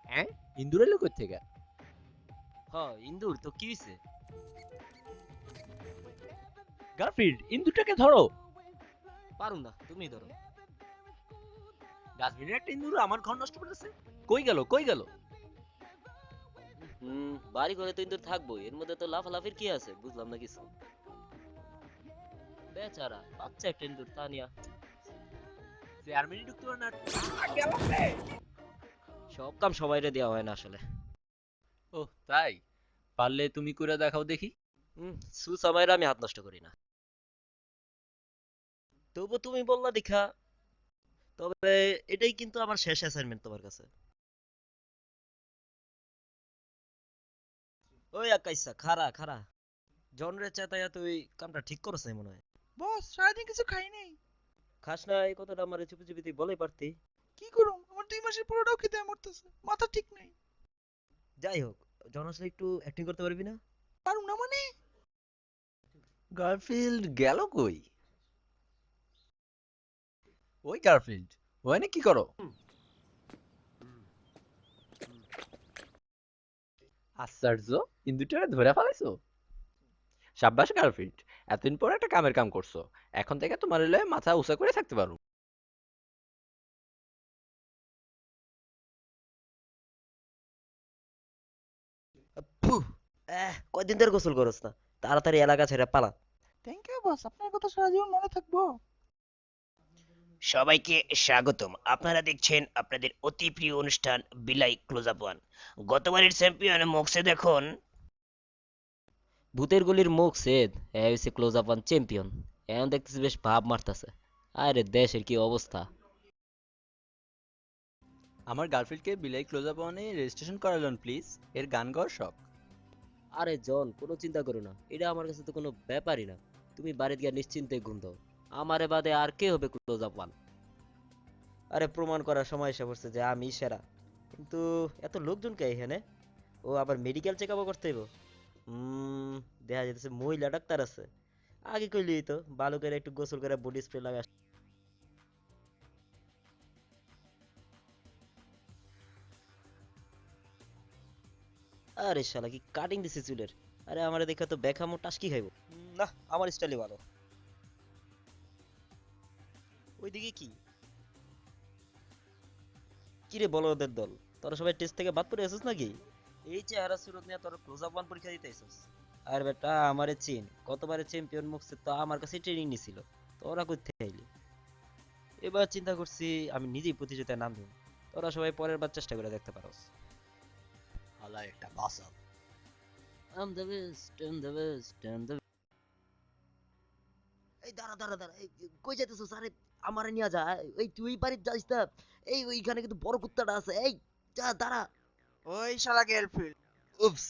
হ্যাঁ, ইন্দুর এলো কই থেকে? হ ইন্দুর তো কি হইছে? গার্লফ্রেন্ড, ইন্দুরটাকে ধরো। পারুম না, তুমি ধরো। ডাস্টবিনের একটা ইন্দুর আমার ঘর নষ্ট করেছে। কই গেল, কই গেল? বাড়ি ঘরে তো ইন্দুর থাকবোই, এর মধ্যে তো লাফালাফির কি আছে বুঝলাম না কিছু। বেচারা বাচ্চা একটা ইন্দুর, তানিয়া। চেয়ারম্যানই ঢুকতে পারে না। গেল রে। সব কাম সবাইরে দেওয়া হয় না আসলে। ও তাই? পারলে তুমি করে দেখাও দেখি। সুসামাইরা আমি হাত নষ্ট করি না। তবু তুমি বললা দেখা। তবে এটাই কিন্তু আমার শেষ অ্যাসাইনমেন্ট তোমার কাছে। ওই আকাইসা খারা খারা, জনরে চেতায়া তুই কামটা ঠিক করছ নাই মনে হয়। বস সারাদিন কিছু খাই নাই। খাস না এই কথাটা আমার চুপি চুপি তুই বলেই পারতি। কি করুম, আমার 2 মাসের পুরোটাও খেতে মরতেছে, মাথা ঠিক নাই। যাই হোক, জন আসলে একটু অ্যাক্টিং করতে পারবি না? পারুম না মানে? গার্লফ্রেন্ড গেল কই? ওই গার্লফ্রেন্ড, ওখানে কি করো? আশ্চর্য, ইন্দুটারে ধরে ফেলাইছো। সাব্বাস গার্লফ্রেন্ড, এতদিন পর একটা কামের কাম করছো। এখন থেকে তোমার লয়ে মাথা উঁচা করে থাকতে পারো। ফুহ, কয়দিন ধরে গোসল করস না? তাড়াতাড়ি এলাকা ছেড়ে পালা। থ্যাংক ইউ বস, আপনার কথা সারা জীবন মনে থাকবো। সবাইকে স্বাগতম। আপনারা দেখছেন আপনাদের অতি প্রিয় অনুষ্ঠান বিলাই ক্লোজ আপ ওয়ান। গতবারের চ্যাম্পিয়ন মোক্সে দেখুন। ভূতের গলির মুখ সেদ এ হইছে ক্লোজ আপ ওয়ান চ্যাম্পিয়ন। এখন দেখতেছি বেশ ভাব মারতাছে। আরে দেশের কি অবস্থা! আমার গার্লফ্রেন্ডকে বিলাই ক্লোজ আপ ওয়ানে রেজিস্ট্রেশন করালেন প্লিজ। এর গান গাওয়ার শখ। আরে জন, কোনো চিন্তা করো না, এটা আমার কাছে তো কোনো ব্যাপারই না। তুমি বাড়িতে গিয়ে নিশ্চিন্তে ঘুম দাও। আমারে বাদে আর কে হবে ক্লোজ আপ ওয়ান? আরে প্রমাণ করার সময় এসে পড়ছে যে আমি সেরা। কিন্তু এত লোকজন কে এখানে? ও আবার মেডিকেল চেক আপও করতে হইব। দেখা যাইতেছে মহিলা ডাক্তার আছে। আগে কইলেই তো ভালো করে একটু গোসল করে বডি স্প্রে লাগা। আরে শালা কি কাটিং দিছে চুলের! আরে আমারে দেখে তো বেখামো টাসকি খাইব। না, আমার স্টাইলই ভালো। ওইদিকে কি? কিরে বলো ওদের দল, তোরা সবাই টেস্ট থেকে বাদ পড়ে আছিস নাকি? এই চেহারা সুরত নিয়ে তোরা ক্লোজ আপ ওয়ান পরীক্ষা দিতে আইছিস? আর বেটা আমারে চিন, গতবারে চ্যাম্পিয়ন মুখছে তো আমার কাছে ট্রেনিং নিছিল। তোরা কই থেকে আইলি? এবার চিন্তা করছি আমি নিজেই প্রতিযোগিতায় নাম দিব। তোরা সবাই পরের বার চেষ্টা করে দেখতে পারোস। আলা একটা বাসা। I'm the best, I'm the best, I'm the... এই দাঁড়া দাঁড়া দাঁড়া, এই কই যাইতেছস? আরে আমারে নিয়ে যা। এই তুই বাড়িতে যাইস না। এই ওইখানে কিন্তু বড় কুত্তাটা আছে। এই যা, দাঁড়া। ওই শালা গার্লফ্রেন্ড, উপস।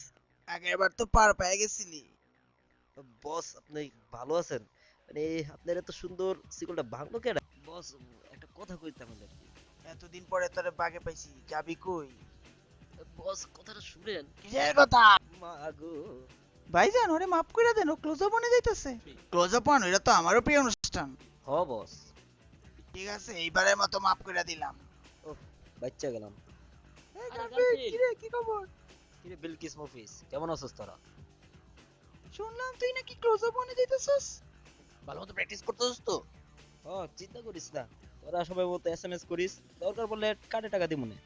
আগের বার তো পার পেয়ে গেছিলি। বস, আপনি ভালো আছেন? মানে আপনার এত সুন্দর সিকলটা ভাঙলো কেডা? বস, একটা কথা কইতাম আর কি। এতদিন পরে তোরে বাগে পাইছি, যাবি কই? বস, কথাটা শুনেন। কিসের কথা? মাগো। ভাইজান ওরে মাফ করে দেন, ও ক্লোজ আপ বনে যাইতেছে। ক্লোজ আপ ওয়ান এটা তো আমারও প্রিয় অনুষ্ঠান। হ বস। ঠিক আছে, এইবারের মতো মাফ করে দিলাম। ওহ, বাচ্চা গেলাম। এই আরে গার্লফ্রেন্ড, গার্লফ্রেন্ড। কি রে, কি খবর? কিরে বিলকিস মফিস, কেমন আছিস তোরা? শুনলাম তুই নাকি ক্লোজ আপ বনে যাইতেছস। ভালো মতো প্র্যাকটিস করতেছিস তো? ও চিন্তা করিস না, তোরা সবাই মতো এসএমএস করিস, দরকার পড়লে কাটে টাকা দিমুনে।